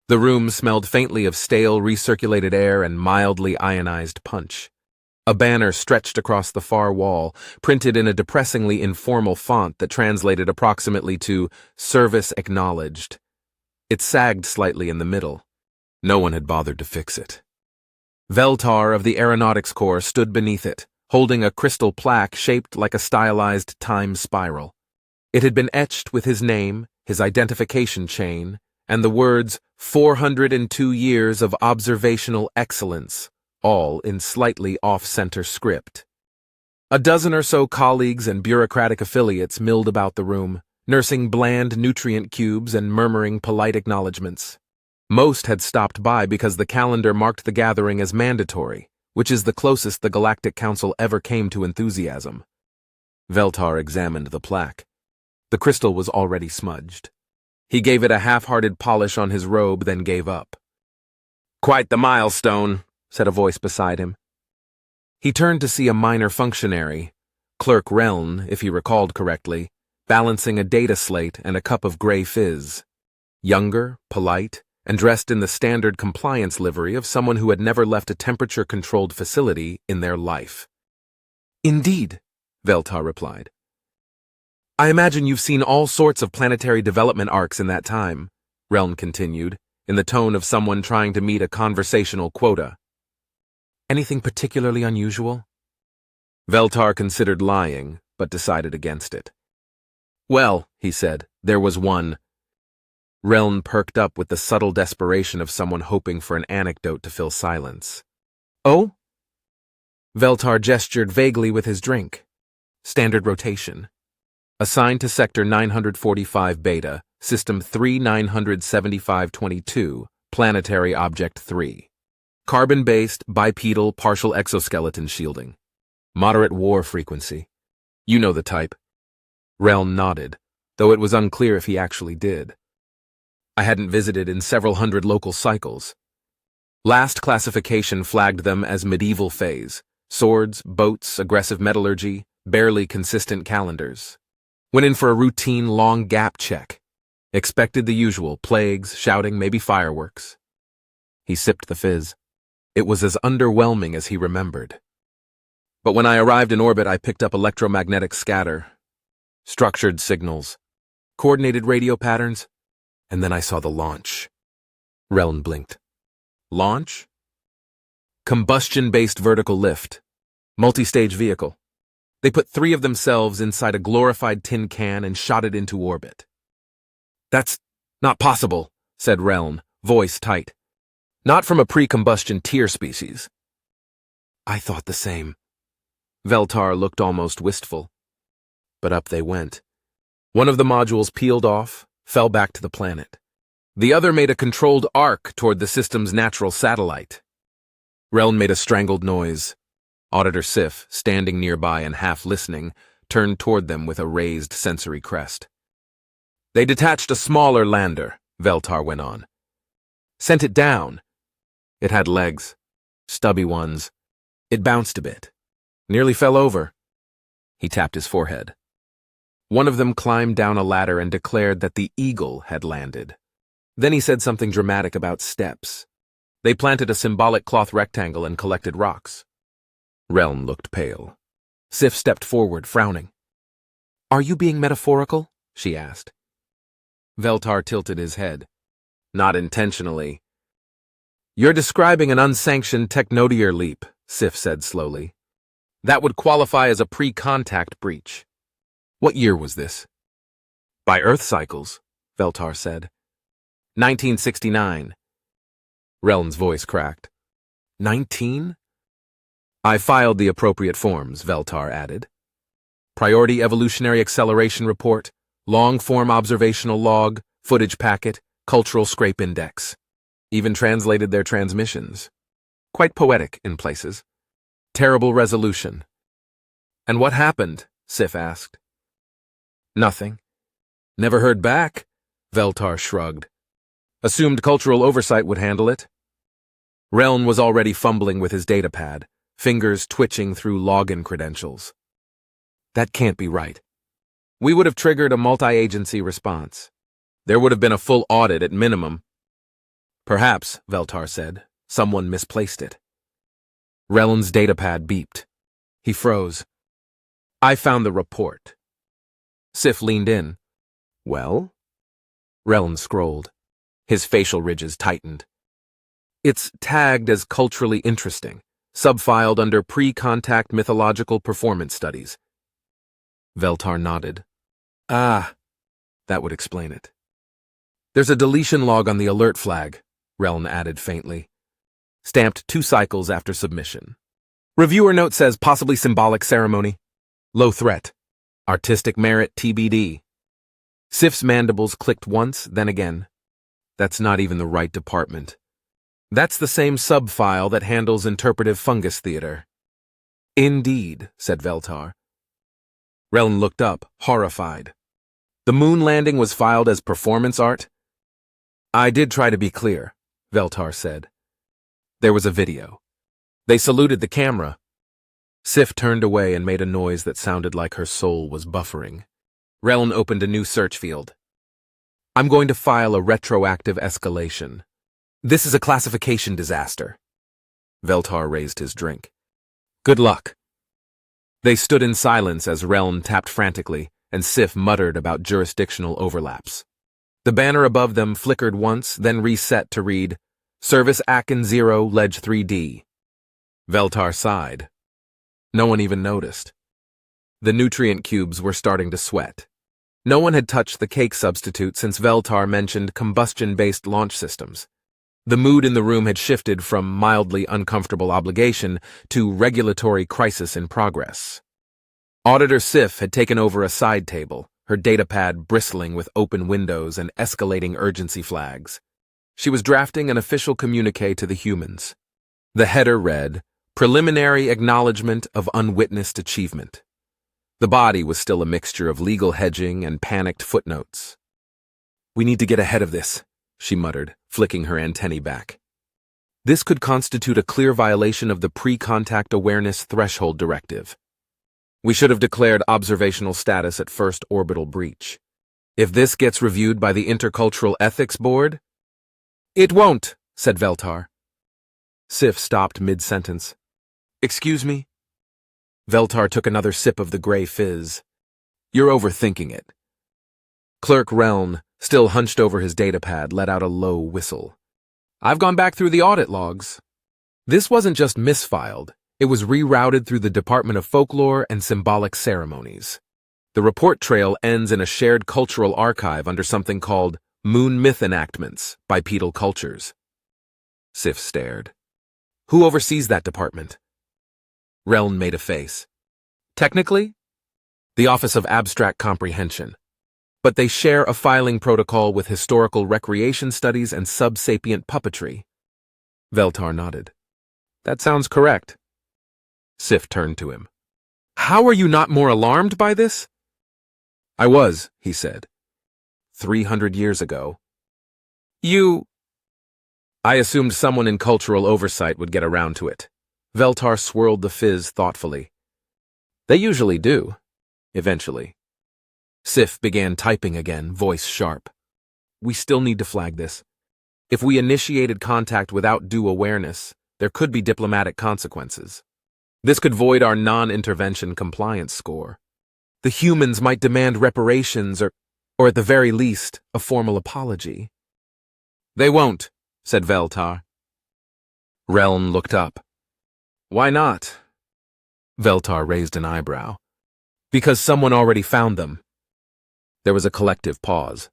The room smelled faintly of stale, recirculated air and mildly ionized punch. A banner stretched across the far wall, printed in a depressingly informal font that translated approximately to "Service Acknowledged." It sagged slightly in the middle. No one had bothered to fix it. Veltar of the Aeronautics Corps stood beneath it, holding a crystal plaque shaped like a stylized time spiral. It had been etched with his name, his identification chain, and the words 402 years of observational excellence, all in slightly off-center script. A dozen or so colleagues and bureaucratic affiliates milled about the room, nursing bland nutrient cubes and murmuring polite acknowledgments. Most had stopped by because the calendar marked the gathering as mandatory, which is the closest the Galactic Council ever came to enthusiasm. Veltar examined the plaque. The crystal was already smudged. He gave it a half-hearted polish on his robe, then gave up. "Quite the milestone," said a voice beside him. He turned to see a minor functionary, Clerk Reln, if he recalled correctly, balancing a data slate and a cup of gray fizz. Younger, polite, and dressed in the standard compliance livery of someone who had never left a temperature-controlled facility in their life. "Indeed," Veltar replied. "I imagine you've seen all sorts of planetary development arcs in that time," Reln continued, in the tone of someone trying to meet a conversational quota. "Anything particularly unusual?" Veltar considered lying, but decided against it. "Well," he said, "there was one." Reln perked up with the subtle desperation of someone hoping for an anecdote to fill silence. "Oh?" Veltar gestured vaguely with his drink. "Standard rotation. Assigned to Sector 945 Beta, System 397522, Planetary Object 3. Carbon-based, bipedal, partial exoskeleton shielding. Moderate war frequency. You know the type." Reln nodded, though it was unclear if he actually did. "I hadn't visited in several hundred local cycles. Last classification flagged them as medieval phase. Swords, boats, aggressive metallurgy, barely consistent calendars. Went in for a routine long gap check. Expected the usual, plagues, shouting, maybe fireworks." He sipped the fizz. It was as underwhelming as he remembered. "But when I arrived in orbit, I picked up electromagnetic scatter, structured signals, coordinated radio patterns, and then I saw the launch." Reln blinked. "Launch?" "Combustion-based vertical lift. Multi-stage vehicle. They put 3 of themselves inside a glorified tin can and shot it into orbit." "That's not possible," said Reln, voice tight. "Not from a pre-combustion tier species." "I thought the same." Veltar looked almost wistful. But up they went. One of the modules peeled off, fell back to the planet. The other made a controlled arc toward the system's natural satellite. Reln made a strangled noise. Auditor Sif, standing nearby and half listening, turned toward them with a raised sensory crest. "They detached a smaller lander," Veltar went on. "Sent it down. It had legs. Stubby ones. It bounced a bit. Nearly fell over." He tapped his forehead. "One of them climbed down a ladder and declared that the Eagle had landed. Then he said something dramatic about steps. They planted a symbolic cloth rectangle and collected rocks." Reln looked pale. Sif stepped forward, frowning. "Are you being metaphorical?" she asked. Veltar tilted his head. "Not intentionally." "You're describing an unsanctioned technodeer leap," Sif said slowly. "That would qualify as a pre-contact breach. What year was this?" "By Earth cycles," Veltar said. 1969. Reln's voice cracked. 19? "I filed the appropriate forms," Veltar added. "Priority Evolutionary Acceleration Report, Long-Form Observational Log, Footage Packet, Cultural Scrape Index. Even translated their transmissions. Quite poetic in places. Terrible resolution." "And what happened?" Sif asked. "Nothing. Never heard back," Veltar shrugged. "Assumed cultural oversight would handle it." Reln was already fumbling with his datapad, fingers twitching through login credentials. "That can't be right. We would have triggered a multi-agency response. There would have been a full audit at minimum." Perhaps, Veltar said, someone misplaced it. Rellen's datapad beeped. He froze. I found the report. Sif leaned in. Well? Rellen scrolled. His facial ridges tightened. It's tagged as culturally interesting, subfiled under pre-contact mythological performance studies. Veltar nodded. Ah, that would explain it. There's a deletion log on the alert flag, Rellen added faintly. Stamped 2 cycles after submission. Reviewer note says possibly symbolic ceremony. Low threat. Artistic merit TBD. Sif's mandibles clicked once, then again. That's not even the right department. That's the same subfile that handles interpretive fungus theater. Indeed, said Veltar. Rellen looked up, horrified. The moon landing was filed as performance art? I did try to be clear, Veltar said. There was a video. They saluted the camera. Sif turned away and made a noise that sounded like her soul was buffering. Rellen opened a new search field. I'm going to file a retroactive escalation. This is a classification disaster. Veltar raised his drink. Good luck. They stood in silence as Rellen tapped frantically, and Sif muttered about jurisdictional overlaps. The banner above them flickered once, then reset to read, Service Akin 0, Ledge 3D. Veltar sighed. No one even noticed. The nutrient cubes were starting to sweat. No one had touched the cake substitute since Veltar mentioned combustion-based launch systems. The mood in the room had shifted from mildly uncomfortable obligation to regulatory crisis in progress. Auditor Sif had taken over a side table, her datapad bristling with open windows and escalating urgency flags. She was drafting an official communique to the humans. The header read, Preliminary Acknowledgement of Unwitnessed Achievement. The body was still a mixture of legal hedging and panicked footnotes. We need to get ahead of this, she muttered, flicking her antennae back. This could constitute a clear violation of the Pre-Contact Awareness Threshold Directive. We should have declared observational status at first orbital breach. If this gets reviewed by the Intercultural Ethics Board... It won't, said Veltar. Sif stopped mid-sentence. Excuse me? Veltar took another sip of the gray fizz. You're overthinking it. Clerk Reln, still hunched over his datapad, let out a low whistle. I've gone back through the audit logs. This wasn't just misfiled. It was rerouted through the Department of Folklore and Symbolic Ceremonies. The report trail ends in a shared cultural archive under something called Moon Myth Enactments, Bipedal Cultures. Sif stared. Who oversees that department? Reln made a face. Technically, the Office of Abstract Comprehension. But they share a filing protocol with historical recreation studies and sub-sapient puppetry. Veltar nodded. That sounds correct. Sif turned to him. How are you not more alarmed by this? I was, he said. 300 years ago. I assumed someone in cultural oversight would get around to it. Veltar swirled the fizz thoughtfully. They usually do. Eventually. Sif began typing again, voice sharp. We still need to flag this. If we initiated contact without due awareness, there could be diplomatic consequences. This could void our non-intervention compliance score. The humans might demand reparations or at the very least, a formal apology. They won't, said Veltar. Reln looked up. Why not? Veltar raised an eyebrow. Because someone already found them. There was a collective pause.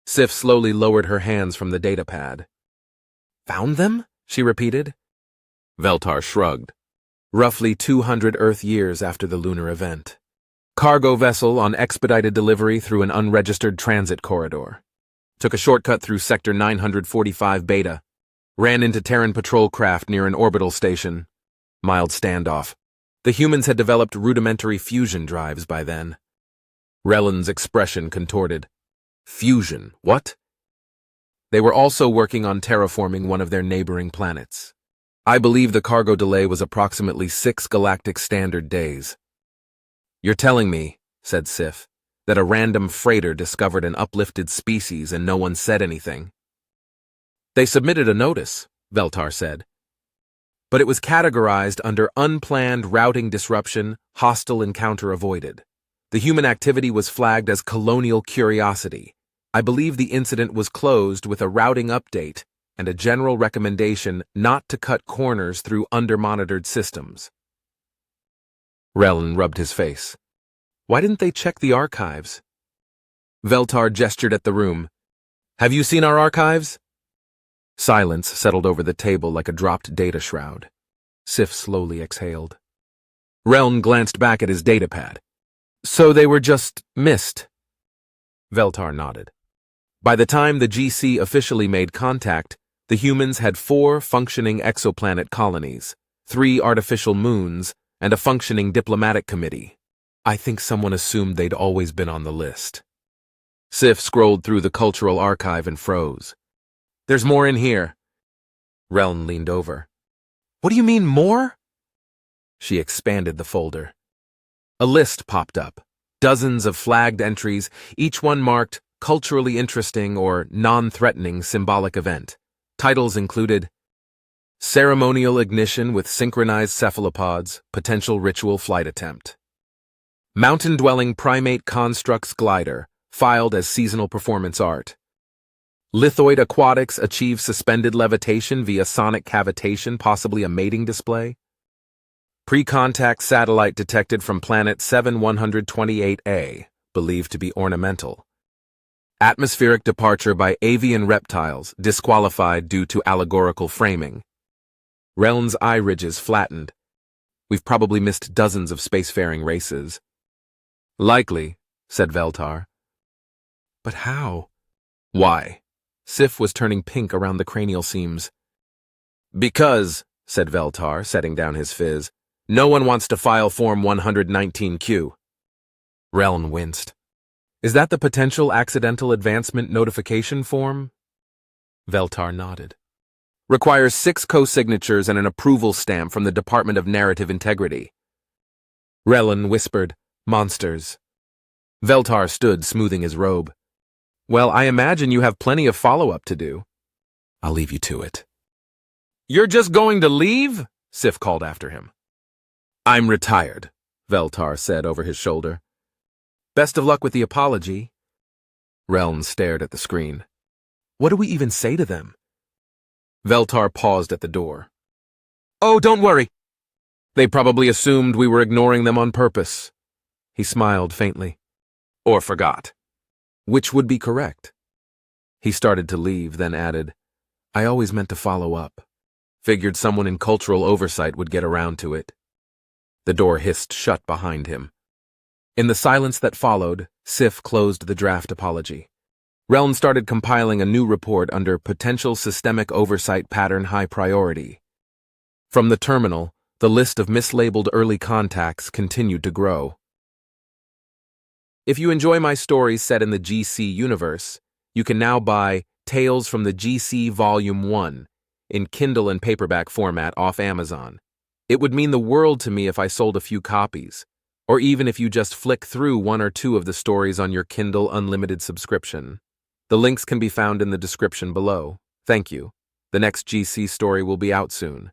Sif slowly lowered her hands from the datapad. Found them? She repeated. Veltar shrugged. Roughly 200 Earth years after the lunar event. Cargo vessel on expedited delivery through an unregistered transit corridor. Took a shortcut through Sector 945 Beta. Ran into Terran patrol craft near an orbital station. Mild standoff. The humans had developed rudimentary fusion drives by then. Rellen's expression contorted. Fusion, what? They were also working on terraforming one of their neighboring planets. I believe the cargo delay was approximately 6 galactic standard days. You're telling me, said Sif, that a random freighter discovered an uplifted species and no one said anything. They submitted a notice, Veltar said. But it was categorized under unplanned routing disruption, hostile encounter avoided. The human activity was flagged as colonial curiosity. I believe the incident was closed with a routing update and a general recommendation not to cut corners through under-monitored systems. Reln rubbed his face. Why didn't they check the archives? Veltar gestured at the room. Have you seen our archives? Silence settled over the table like a dropped data shroud. Sif slowly exhaled. Reln glanced back at his datapad. So they were just missed. Veltar nodded. By the time the GC officially made contact, the humans had 4 functioning exoplanet colonies, 3 artificial moons, and a functioning diplomatic committee. I think someone assumed they'd always been on the list. Sif scrolled through the cultural archive and froze. There's more in here. Reln leaned over. What do you mean, more? She expanded the folder. A list popped up. Dozens of flagged entries, each one marked culturally interesting or non-threatening symbolic event. Titles included Ceremonial Ignition with Synchronized Cephalopods, Potential Ritual Flight Attempt. Mountain-Dwelling Primate Constructs Glider, filed as Seasonal Performance Art. Lithoid Aquatics achieve suspended levitation via sonic cavitation, possibly a mating display. Pre-contact satellite detected from planet 7128A, believed to be ornamental. Atmospheric departure by avian reptiles, disqualified due to allegorical framing. Reln's eye ridges flattened. We've probably missed dozens of spacefaring races. Likely, said Veltar. But how? Why? Sif was turning pink around the cranial seams. Because, said Veltar, setting down his fizz, no one wants to file Form 119Q. Reln winced. Is that the potential accidental advancement notification form? Veltar nodded. Requires 6 co-signatures and an approval stamp from the Department of Narrative Integrity. Reln whispered, monsters. Veltar stood, smoothing his robe. Well, I imagine you have plenty of follow-up to do. I'll leave you to it. You're just going to leave? Sif called after him. I'm retired, Veltar said over his shoulder. Best of luck with the apology. Reln stared at the screen. What do we even say to them? Veltar paused at the door. Oh, don't worry. They probably assumed we were ignoring them on purpose. He smiled faintly. Or forgot. Which would be correct? He started to leave, then added, I always meant to follow up. Figured someone in cultural oversight would get around to it. The door hissed shut behind him. In the silence that followed, Sif closed the draft apology. Reln started compiling a new report under Potential Systemic Oversight Pattern High Priority. From the terminal, the list of mislabeled early contacts continued to grow. If you enjoy my stories set in the GC universe, you can now buy Tales from the GC Volume 1 in Kindle and paperback format off Amazon. It would mean the world to me if I sold a few copies, or even if you just flick through 1 or 2 of the stories on your Kindle Unlimited subscription. The links can be found in the description below. Thank you. The next GC story will be out soon.